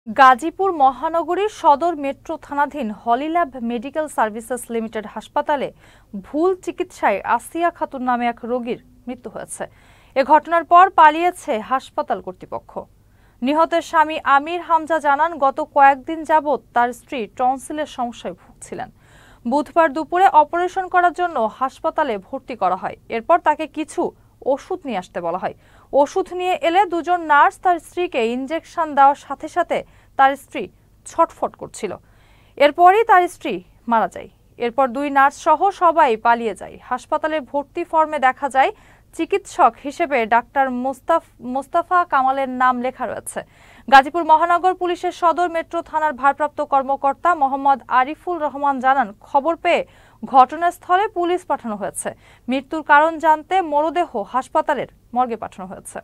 গাজীপুর মহানগরীর সদর মেট্রো থানাধীন হলিল্যাব মেডিকেল সার্ভিসেস লিমিটেড হাসপাতালে ভুল চিকিৎসায় আসিয়া খাতুন নামে এক রোগীর মৃত্যু হয়েছে। এ ঘটনার পর পালিয়েছে হাসপাতাল কর্তৃপক্ষ। নিহতের স্বামী আমির হামজা জানান, গত কয়েকদিন যাবৎ তার স্ত্রী টনসিলের সমস্যায় ভুগছিলেন। বুধবার দুপুরে অপারেশন করার জন্য হাসপাতালে ভর্তি করা হয়। এরপর তাকে কিছু ওষুধ নিয়ে আসতে বলা হয়। ওষুধ নিয়ে এলে দুজন নার্স তার স্ত্রীকে ইনজেকশন দেওয়ার সাথে সাথে তার স্ত্রী ছটফট করছিল। এরপরই তার স্ত্রী মারা যায়। এরপর দুই নার্স সহ সবাই পালিয়ে যায়। হাসপাতালের ভর্তি ফর্মে দেখা যায় চিকিৎসক হিসেবে ডাক্তার মোস্তাফা কামালের নাম লেখা রয়েছে। গাজীপুর মহানগর পুলিশের সদর মেট্রো থানার ভারপ্রাপ্ত কর্মকর্তা মোহাম্মদ আরিফুল রহমান জানান, খবর পেয়ে ঘটনাস্থলে পুলিশ পাঠানো হয়েছে। মৃত্যুর কারণ জানতে মরদেহ হাসপাতালের মর্গে পাঠানো হয়েছে।